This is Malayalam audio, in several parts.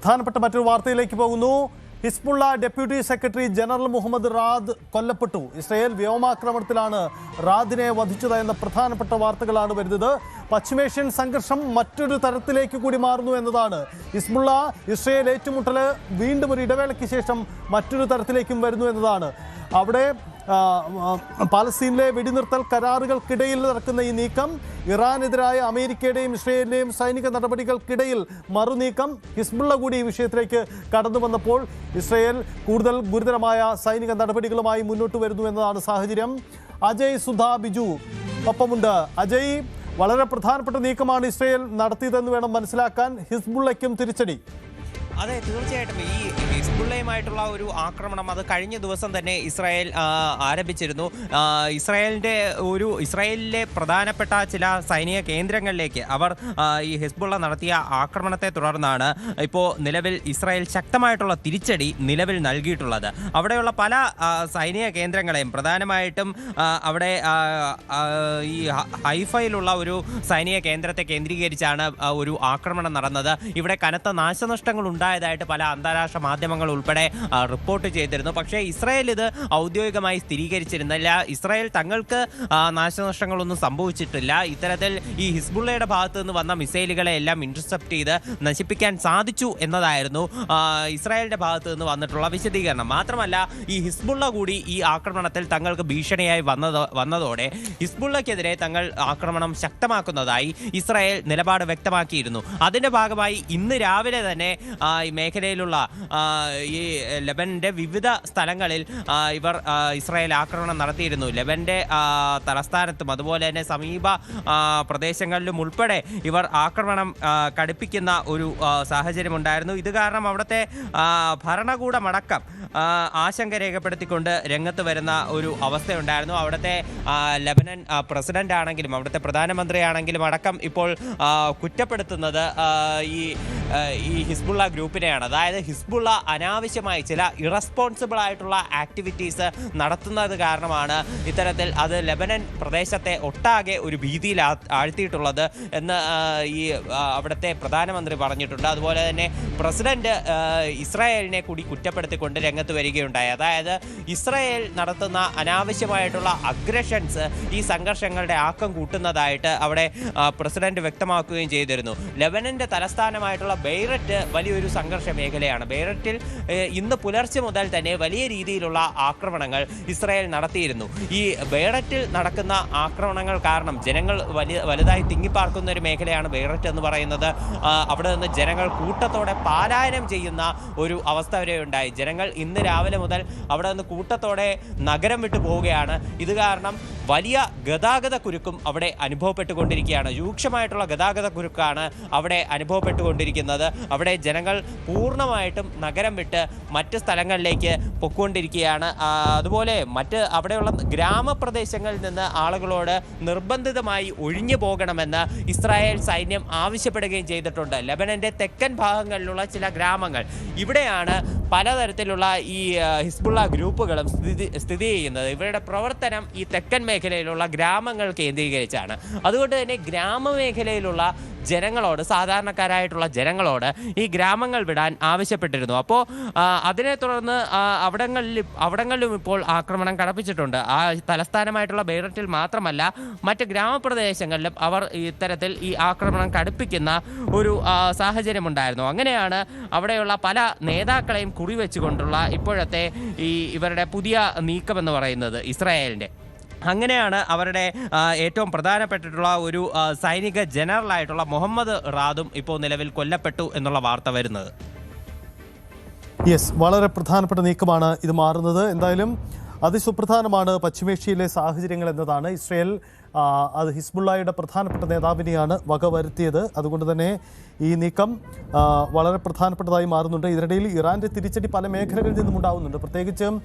പ്രധാനപ്പെട്ട മറ്റൊരു വാർത്തയിലേക്ക് പോകുന്നു. Hezbollah deputy secretary general Muhammad Raad കൊല്ലപ്പെട്ടു. ഇസ്രയേൽ വ്യോമാക്രമണത്തിലാണ് റാദിനെ വധിച്ചത് എന്ന പ്രധാനപ്പെട്ട വാർത്തകളാണ് വരുന്നത്. പശ്ചിമേഷ്യൻ സംഘർഷം മറ്റൊരു തരത്തിലേക്ക് കൂടി മാറുന്നു എന്നതാണ്. ഹിസ്ബുള്ള ഇസ്രയേൽ ഏറ്റുമുട്ടൽ വീണ്ടും ഒരു ഇടവേളയ്ക്ക് ശേഷം മറ്റൊരു തരത്തിലേക്കും വരുന്നു എന്നതാണ്. അവിടെ പാലസ്തീനിലെ വെടിനിർത്തൽ കരാറുകൾക്കിടയിൽ നടക്കുന്ന ഈ നീക്കം ഇറാനെതിരായ അമേരിക്കയുടെയും ഇസ്രയേലിന്റെയും സൈനിക നടപടികൾക്കിടയിൽ മറുനീക്കം. ഹിസ്ബുള്ള കൂടി ഈ വിഷയത്തിലേക്ക് കടന്നു വന്നപ്പോൾ ഇസ്രയേൽ കൂടുതൽ ഗുരുതരമായ സൈനിക നടപടികളുമായി മുന്നോട്ട് വരുന്നു എന്നതാണ് സാഹചര്യം. അജയ് സുധാ ബിജു ഒപ്പമുണ്ട്. അജയ്, വളരെ പ്രധാനപ്പെട്ട നീക്കമാണ് ഇസ്രയേൽ നടത്തിയതെന്ന് വേണം മനസ്സിലാക്കാൻ. ഹിസ്ബുള്ളയ്ക്കും തിരിച്ചടി. അതെ, തീർച്ചയായിട്ടും ഈ ഹിസ്ബുള്ളയുമായിട്ടുള്ള ഒരു ആക്രമണം അത് കഴിഞ്ഞ ദിവസം തന്നെ ഇസ്രായേൽ ആരംഭിച്ചിരുന്നു. ഇസ്രായേലിലെ പ്രധാനപ്പെട്ട ചില സൈനിക കേന്ദ്രങ്ങളിലേക്ക് അവർ ഈ ഹിസ്ബുള്ള നടത്തിയ ആക്രമണത്തെ തുടർന്നാണ് ഇപ്പോൾ നിലവിൽ ഇസ്രായേൽ ശക്തമായിട്ടുള്ള തിരിച്ചടി നിലവിൽ നൽകിയിട്ടുള്ളത്. അവിടെയുള്ള പല സൈനിക കേന്ദ്രങ്ങളെയും പ്രധാനമായിട്ടും അവിടെ ഈ ഹൈഫയിലുള്ള ഒരു സൈനിക കേന്ദ്രത്തെ കേന്ദ്രീകരിച്ചാണ് ഒരു ആക്രമണം നടന്നത്. ഇവിടെ കനത്ത നാശനഷ്ടങ്ങൾ ഉണ്ടായതായിട്ട് പല അന്താരാഷ്ട്ര മാധ്യമങ്ങൾ ഉൾപ്പെടെ റിപ്പോർട്ട് ചെയ്തിരുന്നു. പക്ഷേ ഇസ്രായേൽ ഇത് ഔദ്യോഗികമായി സ്ഥിരീകരിച്ചിരുന്നില്ല. ഇസ്രായേൽ തങ്ങൾക്ക് നാശനഷ്ടങ്ങളൊന്നും സംഭവിച്ചിട്ടില്ല. ഇത്തരത്തിൽ ഈ ഹിസ്ബുള്ളയുടെ ഭാഗത്തു നിന്ന് വന്ന മിസൈലുകളെ എല്ലാം ഇന്റർസെപ്റ്റ് ചെയ്ത് നശിപ്പിക്കാൻ സാധിച്ചു എന്നതായിരുന്നു ഇസ്രായേലിന്റെ ഭാഗത്തു നിന്ന് വന്നിട്ടുള്ള വിശദീകരണം. മാത്രമല്ല, ഈ ഹിസ്ബുള്ള കൂടി ഈ ആക്രമണത്തിൽ തങ്ങൾക്ക് ഭീഷണിയായി വന്നതോടെ ഹിസ്ബുള്ളക്കെതിരെ തങ്ങൾ ആക്രമണം ശക്തമാക്കുന്നതായി ഇസ്രായേൽ നിലപാട് വ്യക്തമാക്കിയിരുന്നു. അതിന്റെ ഭാഗമായി ഇന്ന് രാവിലെ തന്നെ ഈ മേഖലയിലുള്ള ഈ ലെബനന്റെ വിവിധ സ്ഥലങ്ങളിൽ ഇവർ ഇസ്രായേൽ ആക്രമണം നടത്തിയിരുന്നു. ലെബന്റെ തലസ്ഥാനത്തും അതുപോലെ തന്നെ സമീപ പ്രദേശങ്ങളിലും ഉൾപ്പെടെ ഇവർ ആക്രമണം കടുപ്പിക്കുന്ന ഒരു സാഹചര്യമുണ്ടായിരുന്നു. ഇത് കാരണം അവിടുത്തെ ഭരണകൂടമടക്കം ആശങ്ക രേഖപ്പെടുത്തിക്കൊണ്ട് രംഗത്ത് വരുന്ന ഒരു അവസ്ഥയുണ്ടായിരുന്നു. അവിടുത്തെ ലെബനൻ പ്രസിഡന്റ് ആണെങ്കിലും അവിടുത്തെ പ്രധാനമന്ത്രിയാണെങ്കിലും അടക്കം ഇപ്പോൾ കുറ്റപ്പെടുത്തുന്നത് ഈ ഹിസ്ബുള്ള ഗ്രൂപ്പിനെയാണ്. അതായത് ഹിസ്ബുള്ള അനാവശ്യമായി ചില ഇറസ്പോൺസിബിൾ ആയിട്ടുള്ള ആക്ടിവിറ്റീസ് നടത്തുന്നത് കാരണമാണ് ഇത്തരത്തിൽ അത് ലെബനൻ പ്രദേശത്തെ ഒട്ടാകെ ഒരു ഭീതിയിൽ ആഴ്ത്തിയിട്ടുള്ളത് എന്ന് ഈ അവിടുത്തെ പ്രധാനമന്ത്രി പറഞ്ഞിട്ടുണ്ട്. അതുപോലെ തന്നെ പ്രസിഡന്റ് ഇസ്രായേലിനെ കൂടി കുറ്റപ്പെടുത്തിക്കൊണ്ട് രംഗത്ത് വരികയുണ്ടായി. അതായത് ഇസ്രായേൽ നടത്തുന്ന അനാവശ്യമായിട്ടുള്ള അഗ്രഷൻസ് ഈ സംഘർഷങ്ങളുടെ ആക്കം കൂട്ടുന്നതായിട്ട് അവിടെ പ്രസിഡന്റ് വ്യക്തമാക്കുകയും ചെയ്തിരുന്നു. ലെബനന്റെ തലസ്ഥാനമായിട്ടുള്ള ബെയ്ററ്റ് വലിയൊരു സംഘർഷ മേഖലയാണ്. ബെയ്ററ്റിൽ ഇന്ന് പുലർച്ചെ മുതൽ തന്നെ വലിയ രീതിയിലുള്ള ആക്രമണങ്ങൾ ഇസ്രായേൽ നടത്തിയിരുന്നു. ഈ ബെയ്ററ്റിൽ നടക്കുന്ന ആക്രമണങ്ങൾ കാരണം ജനങ്ങൾ വലുതായി തിങ്ങിപ്പാർക്കുന്ന ഒരു മേഖലയാണ് ബെയ്ററ്റ് എന്ന് പറയുന്നത്. അവിടെ നിന്ന് ജനങ്ങൾ കൂട്ടത്തോടെ പാലായനം ചെയ്യുന്ന ഒരു അവസ്ഥ വരെ ഉണ്ടായി. ജനങ്ങൾ ഇന്ന് രാവിലെ മുതൽ അവിടെ നിന്ന് കൂട്ടത്തോടെ നഗരം വിട്ടു പോവുകയാണ്. ഇത് കാരണം വലിയ ഗതാഗത കുരുക്കും അവിടെ അനുഭവപ്പെട്ടുകൊണ്ടിരിക്കുകയാണ്. രൂക്ഷമായിട്ടുള്ള ഗതാഗത കുരുക്കാണ് അവിടെ അനുഭവപ്പെട്ടുകൊണ്ടിരിക്കുന്നത്. അവിടെ ജനങ്ങൾ പൂർണ്ണമായിട്ടും നഗരം വിട്ട് മറ്റ് സ്ഥലങ്ങളിലേക്ക് പൊയ്ക്കൊണ്ടിരിക്കുകയാണ്. അതുപോലെ അവിടെയുള്ള ഗ്രാമപ്രദേശങ്ങളിൽ നിന്ന് ആളുകളോട് നിർബന്ധിതമായി ഒഴിഞ്ഞു പോകണമെന്ന് ഇസ്രായേൽ സൈന്യം ആവശ്യപ്പെടുകയും ചെയ്തിട്ടുണ്ട്. ലെബനന്റെ തെക്കൻ ഭാഗങ്ങളിലുള്ള ചില ഗ്രാമങ്ങൾ, ഇവിടെയാണ് പലതരത്തിലുള്ള ഈ ഹിസ്ബുള്ള ഗ്രൂപ്പുകളും സ്ഥിതി ചെയ്യുന്നത്. ഇവരുടെ പ്രവർത്തനം ഈ തെക്കൻ മേഖലയിലുള്ള ഗ്രാമങ്ങൾ കേന്ദ്രീകരിച്ചാണ്. അതുകൊണ്ട് തന്നെ ഗ്രാമമേഖലയിലുള്ള ജനങ്ങളോട്, സാധാരണക്കാരായിട്ടുള്ള ജനങ്ങളോട് ഈ ഗ്രാമങ്ങൾ വിടാൻ ആവശ്യപ്പെട്ടിരുന്നു. അപ്പോൾ അതിനെ തുടർന്ന് അവിടങ്ങളിലും ഇപ്പോൾ ആക്രമണം കടപ്പിച്ചിട്ടുണ്ട്. ആ തലസ്ഥാനമായിട്ടുള്ള ബെയ്ററ്റിൽ മാത്രമല്ല മറ്റ് ഗ്രാമപ്രദേശങ്ങളിലും അവർ ഇത്തരത്തിൽ ഈ ആക്രമണം കടുപ്പിക്കുന്ന ഒരു സാഹചര്യമുണ്ടായിരുന്നു. അങ്ങനെയാണ് അവിടെയുള്ള പല നേതാക്കളെയും കുറിവെച്ചുകൊണ്ടുള്ള ഇപ്പോഴത്തെ ഇവരുടെ പുതിയ നീക്കമെന്ന് പറയുന്നത് ഇസ്രായേലിൻ്റെ. അങ്ങനെയാണ് അവരുടെ ഏറ്റവും പ്രധാനപ്പെട്ടിട്ടുള്ള ഒരു സൈനിക ജനറലായിട്ടുള്ള മുഹമ്മദ് റാദും ഇപ്പോൾ നിലവിൽ കൊല്ലപ്പെട്ടു എന്നുള്ള വാർത്ത വരുന്നത്. വളരെ പ്രധാനപ്പെട്ട നീക്കമാണ് ഇത് മാറുന്നത്. എന്തായാലും അതിസുപ്രധാനമാണ് പശ്ചിമേഷ്യയിലെ സാഹചര്യങ്ങൾ എന്നതാണ്. ഇസ്രയേൽ അത് ഹിസ്ബുള്ളയുടെ പ്രധാനപ്പെട്ട നേതാവിനെയാണ് വകവരുത്തിയത്. അതുകൊണ്ട് തന്നെ ഈ നീക്കം വളരെ പ്രധാനപ്പെട്ടതായി മാറുന്നുണ്ട്. ഇതിനിടയിൽ ഇറാൻ്റെ തിരിച്ചടി പല മേഖലകളിൽ നിന്നും ഉണ്ടാകുന്നുണ്ട്. പ്രത്യേകിച്ചും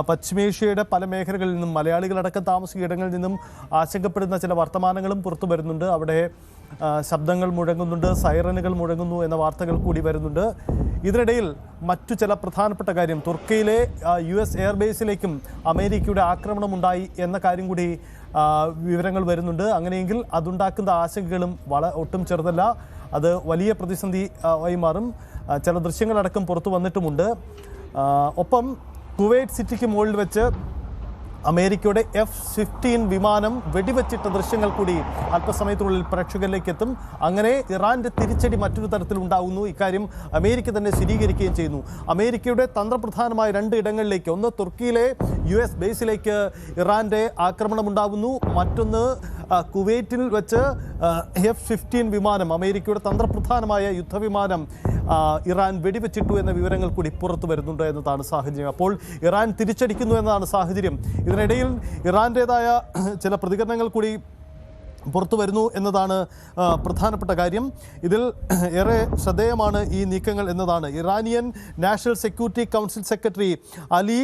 പശ്ചിമേഷ്യയുടെ പല മേഖലകളിൽ നിന്നും മലയാളികളടക്കം താമസിക്കുന്ന ഇടങ്ങളിൽ നിന്നും ആശങ്കപ്പെടുന്ന ചില വർത്തമാനങ്ങളും പുറത്തു വരുന്നുണ്ട്. അവിടെ ശബ്ദങ്ങൾ മുഴങ്ങുന്നുണ്ട്, സൈറനുകൾ മുഴങ്ങുന്നു എന്ന വാർത്തകൾ കൂടി വരുന്നുണ്ട്. ഇതിനിടയിൽ മറ്റു ചില പ്രധാനപ്പെട്ട കാര്യം, തുർക്കിയിലെ US എയർബേസിലേക്കും അമേരിക്കയുടെ ആക്രമണമുണ്ടായി എന്ന കാര്യം കൂടി വിവരങ്ങൾ വരുന്നുണ്ട്. അങ്ങനെയെങ്കിൽ അതുണ്ടാക്കുന്ന ആശങ്കകളും ഒട്ടും ചെറുതല്ല. അത് വലിയ പ്രതിസന്ധി ആയി മാറും. ചില ദൃശ്യങ്ങളടക്കം പുറത്തു വന്നിട്ടുമുണ്ട്. ഒപ്പം കുവൈറ്റ് സിറ്റിക്ക് മുകളിൽ വെച്ച് അമേരിക്കയുടെ F-15 വിമാനം വെടിവെച്ചിട്ട ദൃശ്യങ്ങൾ കൂടി അല്പസമയത്തിനുള്ളിൽ പ്രേക്ഷകരിലേക്ക് എത്തും. അങ്ങനെ ഇറാന്റെ തിരിച്ചടി മറ്റൊരു തരത്തിലുണ്ടാകുന്നു. ഇക്കാര്യം അമേരിക്ക തന്നെ സ്ഥിരീകരിക്കുകയും ചെയ്യുന്നു. അമേരിക്കയുടെ തന്ത്രപ്രധാനമായ 2 ഇടങ്ങളിലേക്ക്, ഒന്ന് തുർക്കിയിലെ US ബേസിലേക്ക് ഇറാന്റെ ആക്രമണം ഉണ്ടാകുന്നു, മറ്റൊന്ന് കുവൈറ്റിൽ വെച്ച് F-15 വിമാനം, അമേരിക്കയുടെ തന്ത്രപ്രധാനമായ യുദ്ധവിമാനം ഇറാൻ വെടിവെച്ചിട്ടു എന്ന വിവരങ്ങൾ കൂടി പുറത്തു വരുന്നുണ്ട് എന്നതാണ് സാഹചര്യം. അപ്പോൾ ഇറാൻ തിരിച്ചടിക്കുന്നു എന്നതാണ് സാഹചര്യം. ഇതിനിടയിൽ ഇറാൻ്റേതായ ചില പ്രതികരണങ്ങൾ കൂടി പുറത്തു വരുന്നു എന്നതാണ് പ്രധാനപ്പെട്ട കാര്യം. ഇതിൽ ഏറെ ശ്രദ്ധേയമാണ് ഈ നീക്കങ്ങൾ എന്നതാണ് Iranian national security council secretary Ali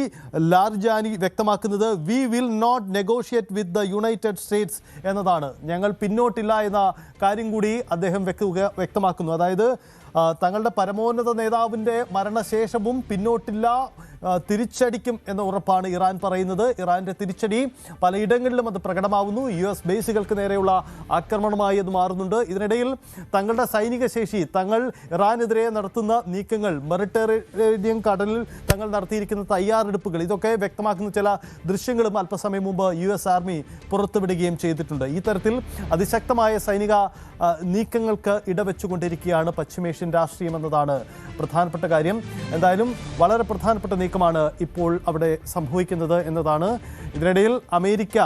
Larijani വ്യക്തമാക്കുന്നത്. We will not negotiate with the United States എന്നതാണ്. ഞങ്ങൾ പിന്നോട്ടില്ല എന്ന കാര്യം കൂടി അദ്ദേഹം വ്യക്തമാക്കുന്നു. അതായത് തങ്ങളുടെ പരമോന്നത നേതാവിൻ്റെ മരണശേഷവും പിന്നോട്ടില്ല, തിരിച്ചടിക്കും എന്ന ഉറപ്പാണ് ഇറാൻ പറയുന്നത്. ഇറാൻ്റെ തിരിച്ചടി പലയിടങ്ങളിലും അത് പ്രകടമാവുന്നു. US ബേസുകൾക്ക് നേരെയുള്ള ആക്രമണമായി അത് മാറുന്നുണ്ട്. ഇതിനിടയിൽ തങ്ങളുടെ സൈനിക ശേഷി, തങ്ങൾ ഇറാനെതിരെ നടത്തുന്ന നീക്കങ്ങൾ, മെഡിറ്ററേനിയൻ കടലിൽ തങ്ങൾ നടത്തിയിരിക്കുന്ന തയ്യാറെടുപ്പുകൾ, ഇതൊക്കെ വ്യക്തമാക്കുന്ന ചില ദൃശ്യങ്ങളും അല്പസമയം മുമ്പ് US ആർമി പുറത്തുവിടുകയും ചെയ്തിട്ടുണ്ട്. ഈ തരത്തിൽ അതിശക്തമായ സൈനിക നീക്കങ്ങൾക്ക് ഇടവെച്ചുകൊണ്ടിരിക്കുകയാണ് പശ്ചിമേഷ്യൻ രാഷ്ട്രീയം എന്നതാണ് പ്രധാനപ്പെട്ട കാര്യം. എന്തായാലും വളരെ പ്രധാനപ്പെട്ട നീക്കമാണ് ഇപ്പോൾ അവിടെ സംഭവിക്കുന്നത് എന്നതാണ്. ഇതിനിടയിൽ അമേരിക്ക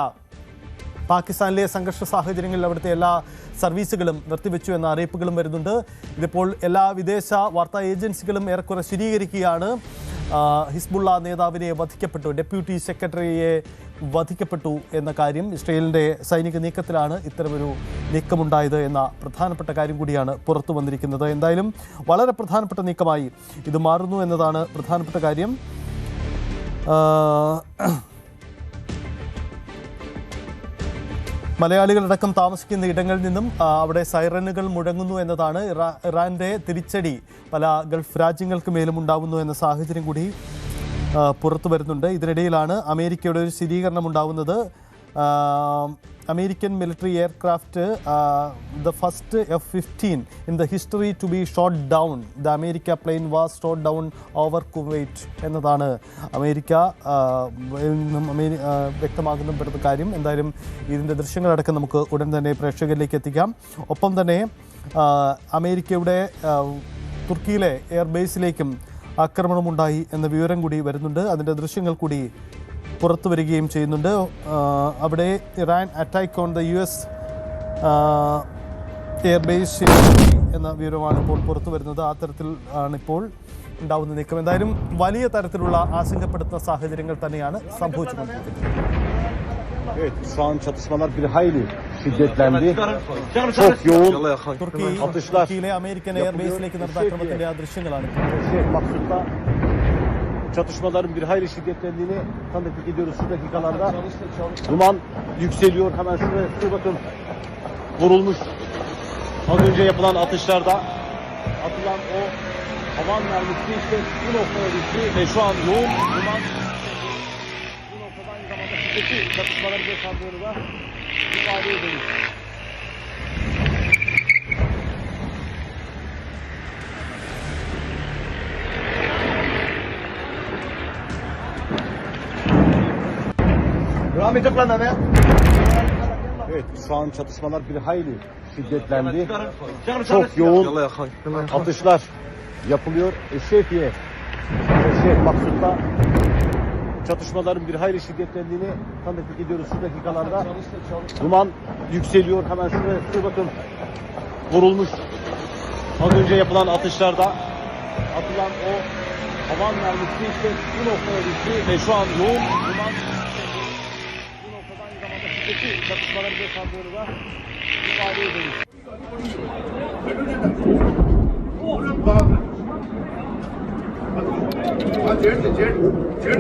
പാകിസ്ഥാനിലെ സംഘർഷ സാഹചര്യങ്ങളിൽ അവിടുത്തെ എല്ലാ സർവീസുകളും നിർത്തിവെച്ചു എന്ന അറിയിപ്പുകളും വരുന്നുണ്ട്. ഇതിപ്പോൾ എല്ലാ വിദേശ വാർത്താ ഏജൻസികളും ഏറെക്കുറെ സ്ഥിരീകരിക്കുകയാണ്. ഹിസ്ബുള്ള നേതാവിനെ വധിക്കപ്പെട്ടു, ഡെപ്യൂട്ടി സെക്രട്ടറിയെ വധിക്കപ്പെട്ടു എന്ന കാര്യം. ഇസ്രയേലിൻ്റെ സൈനിക നീക്കത്തിലാണ് ഇത്തരമൊരു നീക്കമുണ്ടായത് എന്ന പ്രധാനപ്പെട്ട കാര്യം കൂടിയാണ് പുറത്തു വന്നിരിക്കുന്നത്. എന്തായാലും വളരെ പ്രധാനപ്പെട്ട നീക്കമായി ഇത് മാറുന്നു എന്നതാണ് പ്രധാനപ്പെട്ട കാര്യം. മലയാളികളടക്കം താമസിക്കുന്ന ഇടങ്ങളിൽ നിന്നും അവിടെ സൈറനുകൾ മുഴങ്ങുന്നു എന്നതാണ്. ഇറാന്റെ തിരിച്ചടി പല ഗൾഫ് രാജ്യങ്ങൾക്ക് മേലും ഉണ്ടാകുന്നു എന്ന സാഹചര്യം കൂടി പുറത്തു വരുന്നുണ്ട്. ഇതിനിടയിലാണ് അമേരിക്കയുടെ ഒരു സ്ഥിരീകരണം ഉണ്ടാകുന്നത്. American military aircraft the first F-15 in the history to be shot down. The America plane was shot down over Kuwait എന്നതാണ് അമേരിക്ക വ്യക്തമാകുന്ന കാര്യം. എന്തായാലും ഇതിൻ്റെ ദൃശ്യങ്ങളടക്കം നമുക്ക് ഉടൻ തന്നെ പ്രേക്ഷകരിലേക്ക് എത്തിക്കാം. ഒപ്പം തന്നെ അമേരിക്കയുടെ തുർക്കിയിലെ എയർബേസിലേക്കും ആക്രമണമുണ്ടായി എന്ന വിവരം കൂടി വരുന്നുണ്ട്. അതിൻ്റെ ദൃശ്യങ്ങൾ കൂടി പുറത്തു വരികയും ചെയ്യുന്നുണ്ട്. അവിടെ Iran attack on the US airbase എന്ന വിവരമാണ് ഇപ്പോൾ പുറത്തു വരുന്നത്. ആ തരത്തിൽ ആണ് ഇപ്പോൾ ഉണ്ടാവുന്ന നീക്കം. എന്തായാലും വലിയ തരത്തിലുള്ള ആശങ്കപ്പെടുത്തുന്ന സാഹചര്യങ്ങൾ തന്നെയാണ് സംഭവിച്ചുകൊണ്ടിരിക്കുന്നത്. Evet, şu an çatışmalar bir hayli şiddetlendi. Çok yoğun atışlar. തുർക്കിയിലെ അമേരിക്കൻ എയർബേസിലേക്ക് നടന്ന ആക്രമണത്തിന്റെ ആ ദൃശ്യങ്ങളാണ്. Maksutta çatışmaların bir hayli şiddetlendiğini tanıklık ediyoruz şu dakikalarda. Duman yükseliyor. Hemen şuraya bakın. Vurulmuş. Az önce yapılan atışlarda atılan o havan mermisi işte bu noktaya düştü ve şu an yoğun duman bu noktada aynı zamanda şiddetli çatışmaları yaşandığını da ifade ediyoruz. Evet, şu an çatışmalar bir hayli şiddetlendi. Çok yoğun atışlar yapılıyor. Şefiye Maksut'ta çatışmaların bir hayli şiddetlendiğini tanıklık ediyoruz şu dakikalarda. Duman yükseliyor. Hemen şuraya bakın. Vurulmuş. Az önce yapılan atışlarda atılan o havan mermisi işte bu noktaya düştü ve şu an yoğun duman bu noktada aynı zamanda şiddetli çatışmaları yaşandığını da ifade ediyoruz. Z